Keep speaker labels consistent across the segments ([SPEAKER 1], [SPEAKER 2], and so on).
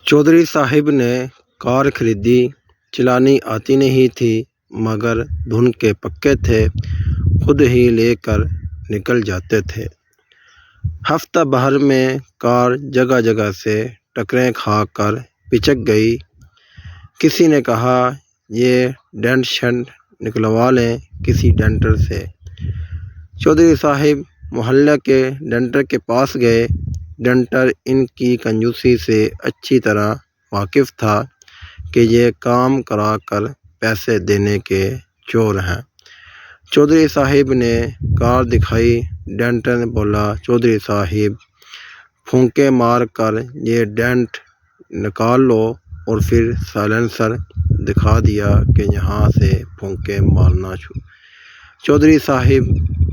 [SPEAKER 1] چودھری صاحب نے کار خریدی، چلانی آتی نہیں تھی مگر دھن کے پکے تھے، خود ہی لے کر نکل جاتے تھے۔ ہفتہ بھر میں کار جگہ جگہ سے ٹکریں کھا کر پچک گئی۔ کسی نے کہا یہ ڈینٹ شنٹ نکلوا لیں کسی ڈینٹر سے۔ چودھری صاحب محلے کے ڈینٹر کے پاس گئے۔ ڈینٹر ان کی کنجوسی سے اچھی طرح واقف تھا کہ یہ کام کرا کر پیسے دینے کے چور ہیں۔ چودھری صاحب نے کار دکھائی۔ ڈینٹر نے بولا، چودھری صاحب پھونکے مار کر یہ ڈینٹ نکال لو، اور پھر سائلنسر دکھا دیا کہ یہاں سے پھونکے مارنا شروع۔ چودھری صاحب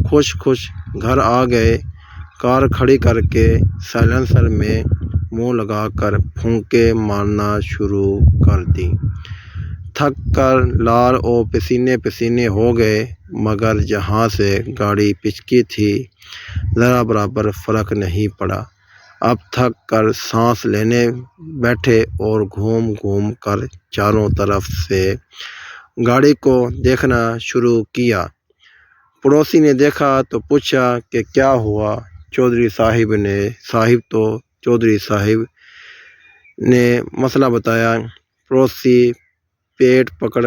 [SPEAKER 1] خوش گھر آ گئے، کار کھڑی کر کے سائلنسر میں منہ لگا کر پھونکے مارنا شروع کر دی۔ تھک کر لال و پسینے ہو گئے، مگر جہاں سے گاڑی پچکی تھی ذرا برابر فرق نہیں پڑا۔ اب تھک کر سانس لینے بیٹھے اور گھوم کر چاروں طرف سے گاڑی کو دیکھنا شروع کیا۔ پڑوسی نے دیکھا تو پوچھا کہ کیا ہوا؟ چودھری صاحب نے مسئلہ بتایا۔ پڑوسی پیٹ پکڑ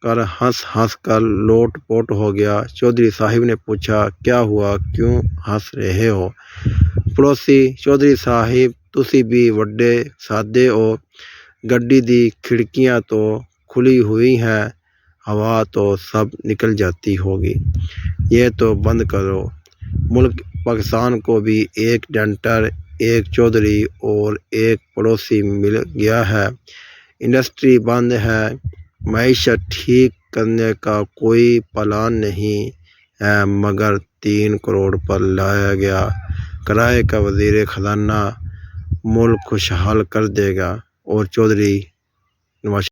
[SPEAKER 1] کر ہنس کر لوٹ پوٹ ہو گیا۔ چودھری صاحب نے پوچھا، کیا ہوا، کیوں ہنس رہے ہو؟ پڑوسی، چودھری صاحب تسی بھی وڈے سادے ہو، گڈی دی کھڑکیاں تو کھلی ہوئی ہیں، ہوا تو سب نکل جاتی ہوگی، یہ تو بند کرو۔ ملک پاکستان کو بھی ایک ڈینٹر، ایک چودھری اور ایک پڑوسی مل گیا ہے۔ انڈسٹری بند ہے، معیشت ٹھیک کرنے کا کوئی پلان نہیں ہے، مگر 3 کروڑ پر لایا گیا کرائے کا وزیر خزانہ ملک خوشحال کر دے گا۔ اور چودھری نواز